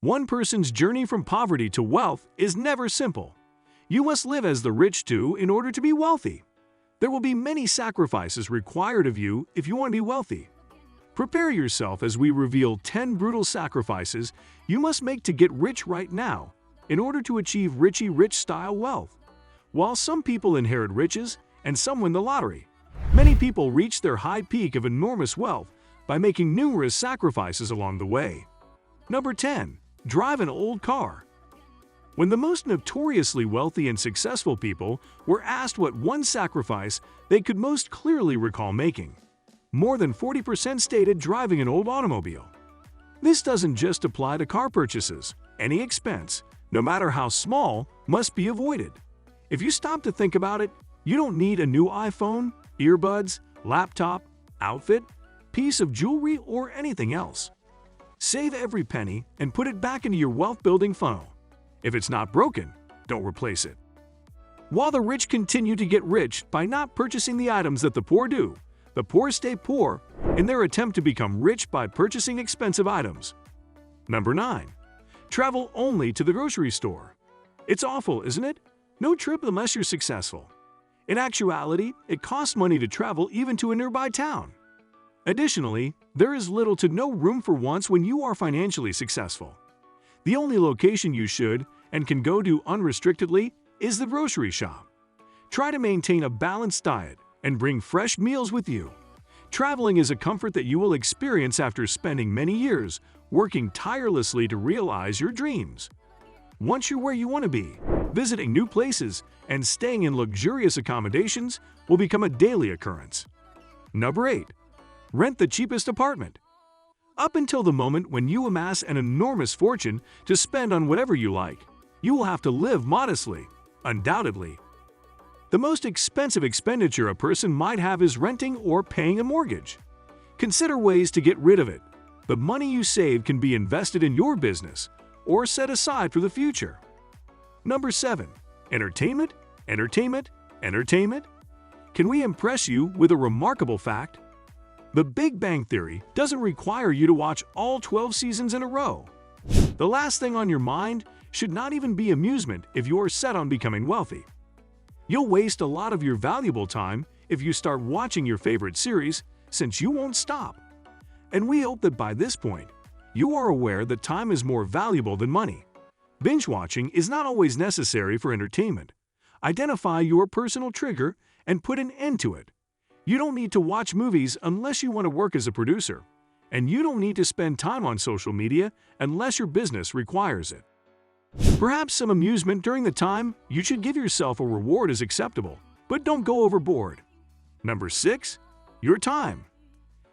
One person's journey from poverty to wealth is never simple. You must live as the rich do in order to be wealthy. There will be many sacrifices required of you if you want to be wealthy. Prepare yourself as we reveal 10 brutal sacrifices you must make to get rich right now in order to achieve Richie Rich-style wealth. While some people inherit riches and some win the lottery, many people reach their high peak of enormous wealth by making numerous sacrifices along the way. Number 10. Drive an old car. When the most notoriously wealthy and successful people were asked what one sacrifice they could most clearly recall making, more than 40% stated driving an old automobile. This doesn't just apply to car purchases. Any expense, no matter how small, must be avoided. If you stop to think about it, you don't need a new iPhone, earbuds, laptop, outfit, piece of jewelry, or anything else. Save every penny and put it back into your wealth-building funnel. If it's not broken, don't replace it. While the rich continue to get rich by not purchasing the items that the poor do, the poor stay poor in their attempt to become rich by purchasing expensive items. Number 9. Travel only to the grocery store. It's awful, isn't it? No trip unless you're successful. In actuality, it costs money to travel even to a nearby town. Additionally, there is little to no room for wants when you are financially successful. The only location you should and can go to unrestrictedly is the grocery shop. Try to maintain a balanced diet and bring fresh meals with you. Traveling is a comfort that you will experience after spending many years working tirelessly to realize your dreams. Once you're where you want to be, visiting new places and staying in luxurious accommodations will become a daily occurrence. Number 8. Rent the cheapest apartment. Up until the moment when you amass an enormous fortune to spend on whatever you like, you will have to live modestly, undoubtedly. The most expensive expenditure a person might have is renting or paying a mortgage. Consider ways to get rid of it. The money you save can be invested in your business or set aside for the future. Number 7. Entertainment, entertainment, entertainment. Can we impress you with a remarkable fact? The Big Bang Theory doesn't require you to watch all 12 seasons in a row. The last thing on your mind should not even be amusement if you are set on becoming wealthy. You'll waste a lot of your valuable time if you start watching your favorite series, since you won't stop. And we hope that by this point, you are aware that time is more valuable than money. Binge watching is not always necessary for entertainment. Identify your personal trigger and put an end to it. You don't need to watch movies unless you want to work as a producer, and you don't need to spend time on social media unless your business requires it. Perhaps some amusement during the time you should give yourself a reward is acceptable, but don't go overboard. Number 6. Your time.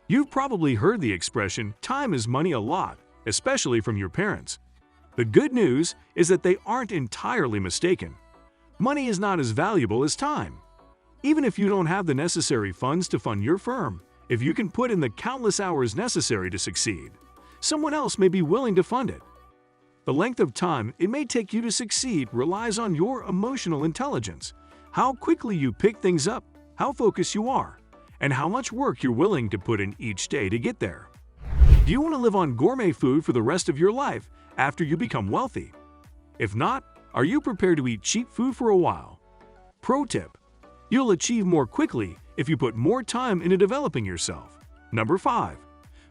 You've probably heard the expression, "time is money" a lot, especially from your parents. The good news is that they aren't entirely mistaken. Money is not as valuable as time. Even if you don't have the necessary funds to fund your firm, if you can put in the countless hours necessary to succeed, someone else may be willing to fund it. The length of time it may take you to succeed relies on your emotional intelligence, how quickly you pick things up, how focused you are, and how much work you're willing to put in each day to get there. Do you want to live on gourmet food for the rest of your life after you become wealthy? If not, are you prepared to eat cheap food for a while? Pro tip: you'll achieve more quickly if you put more time into developing yourself. Number 5.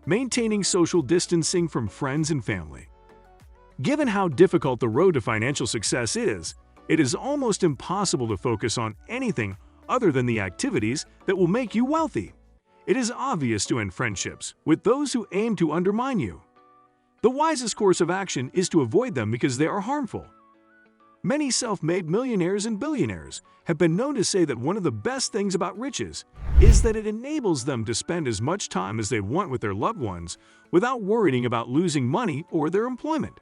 Maintaining social distancing from friends and family. Given how difficult the road to financial success is, it is almost impossible to focus on anything other than the activities that will make you wealthy. It is obvious to end friendships with those who aim to undermine you. The wisest course of action is to avoid them because they are harmful. Many self-made millionaires and billionaires have been known to say that one of the best things about riches is that it enables them to spend as much time as they want with their loved ones without worrying about losing money or their employment.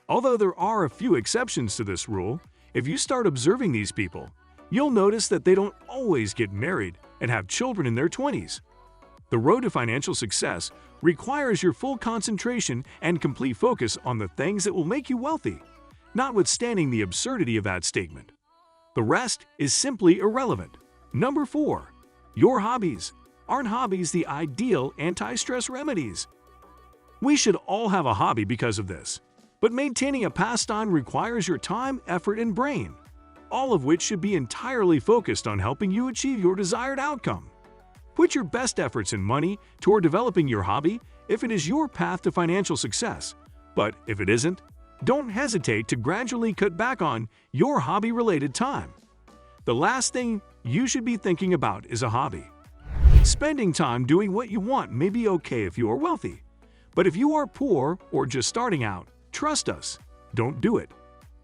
Although there are a few exceptions to this rule, if you start observing these people, you'll notice that they don't always get married and have children in their 20s. The road to financial success requires your full concentration and complete focus on the things that will make you wealthy, notwithstanding the absurdity of that statement. The rest is simply irrelevant. Number 4. Your hobbies. Aren't hobbies the ideal anti-stress remedies? We should all have a hobby because of this. But maintaining a pastime requires your time, effort, and brain, all of which should be entirely focused on helping you achieve your desired outcome. Put your best efforts and money toward developing your hobby if it is your path to financial success. But if it isn't, don't hesitate to gradually cut back on your hobby-related time. The last thing you should be thinking about is a hobby. Spending time doing what you want may be okay if you are wealthy. But if you are poor or just starting out, trust us, don't do it.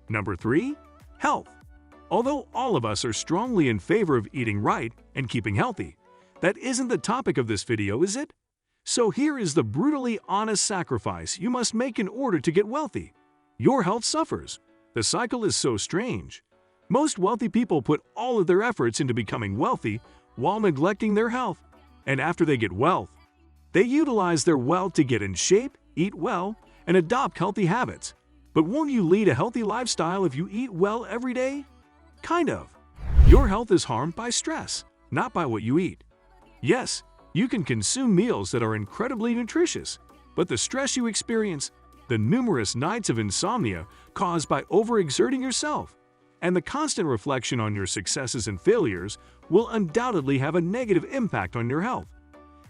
Number 3. Health. Although all of us are strongly in favor of eating right and keeping healthy, that isn't the topic of this video, is it? So here is the brutally honest sacrifice you must make in order to get wealthy. Your health suffers. The cycle is so strange. Most wealthy people put all of their efforts into becoming wealthy while neglecting their health. And after they get wealth, they utilize their wealth to get in shape, eat well, and adopt healthy habits. But won't you lead a healthy lifestyle if you eat well every day? Kind of. Your health is harmed by stress, not by what you eat. Yes, you can consume meals that are incredibly nutritious, but the stress you experience, the numerous nights of insomnia caused by overexerting yourself, and the constant reflection on your successes and failures will undoubtedly have a negative impact on your health.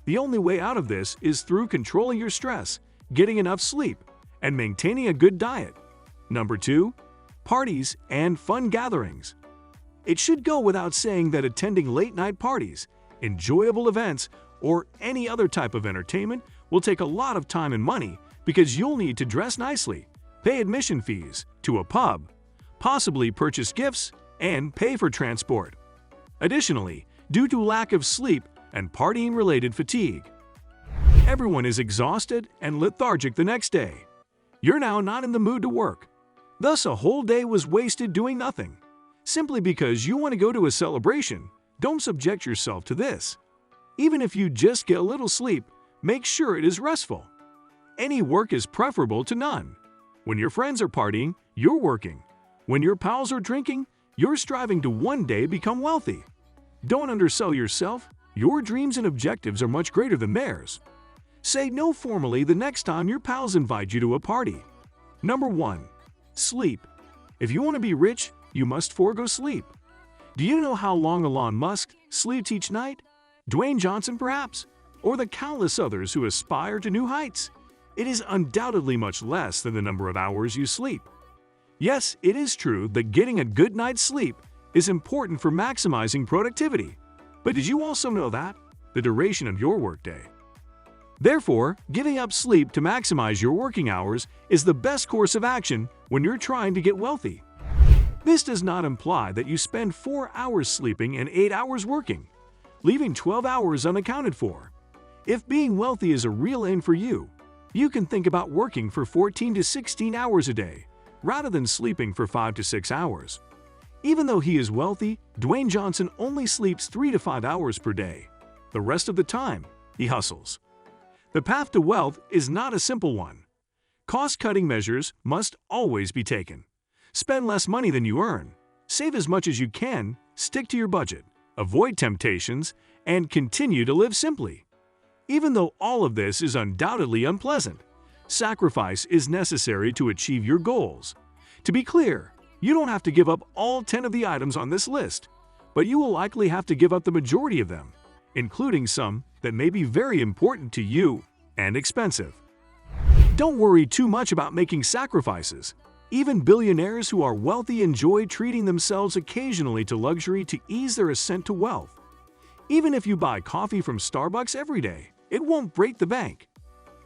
The only way out of this is through controlling your stress, getting enough sleep, and maintaining a good diet. Number 2. Parties and fun gatherings. It should go without saying that attending late-night parties, enjoyable events, or any other type of entertainment will take a lot of time and money because you'll need to dress nicely, pay admission fees to a pub, possibly purchase gifts, and pay for transport. Additionally, due to lack of sleep and partying-related fatigue, everyone is exhausted and lethargic the next day. You're now not in the mood to work. Thus, a whole day was wasted doing nothing. Simply because you want to go to a celebration, don't subject yourself to this. Even if you just get a little sleep, make sure it is restful. Any work is preferable to none. When your friends are partying, you're working. When your pals are drinking, you're striving to one day become wealthy. Don't undersell yourself. Your dreams and objectives are much greater than theirs. Say no formally the next time your pals invite you to a party. Number 1. Sleep. If you want to be rich, you must forego sleep. Do you know how long Elon Musk sleeps each night? Dwayne Johnson, perhaps? Or the countless others who aspire to new heights? It is undoubtedly much less than the number of hours you sleep. Yes, it is true that getting a good night's sleep is important for maximizing productivity. But did you also know that? The duration of your workday. Therefore, giving up sleep to maximize your working hours is the best course of action when you're trying to get wealthy. This does not imply that you spend 4 hours sleeping and 8 hours working, leaving 12 hours unaccounted for. If being wealthy is a real aim for you, you can think about working for 14 to 16 hours a day, rather than sleeping for 5 to 6 hours. Even though he is wealthy, Dwayne Johnson only sleeps 3 to 5 hours per day. The rest of the time, he hustles. The path to wealth is not a simple one. Cost-cutting measures must always be taken. Spend less money than you earn. Save as much as you can, stick to your budget, avoid temptations, and continue to live simply. Even though all of this is undoubtedly unpleasant, sacrifice is necessary to achieve your goals. To be clear, you don't have to give up all 10 of the items on this list, but you will likely have to give up the majority of them, including some that may be very important to you and expensive. Don't worry too much about making sacrifices. Even billionaires who are wealthy enjoy treating themselves occasionally to luxury to ease their ascent to wealth. Even if you buy coffee from Starbucks every day, it won't break the bank.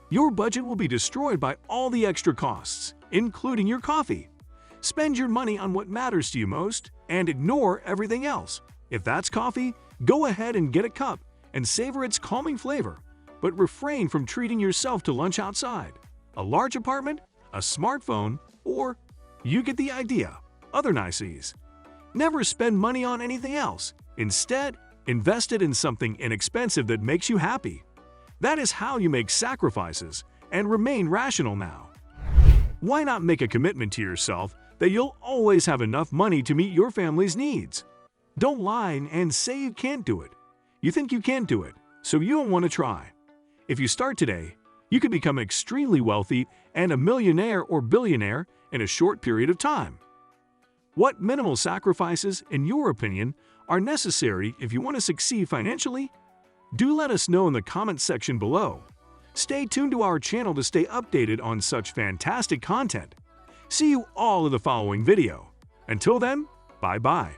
Your budget will be destroyed by all the extra costs, including your coffee. Spend your money on what matters to you most and ignore everything else. If that's coffee, go ahead and get a cup and savor its calming flavor, but refrain from treating yourself to lunch outside, a large apartment, a smartphone, or, you get the idea, other niceties. Never spend money on anything else. Instead, invest it in something inexpensive that makes you happy. That is how you make sacrifices and remain rational now. Why not make a commitment to yourself that you'll always have enough money to meet your family's needs? Don't lie and say you can't do it. You think you can't do it, so you don't want to try. If you start today, You could become extremely wealthy and a millionaire or billionaire in a short period of time. What minimal sacrifices, in your opinion, are necessary if you want to succeed financially? Do let us know in the comments section below. Stay tuned to our channel to stay updated on such fantastic content. See you all in the following video. Until then, bye-bye.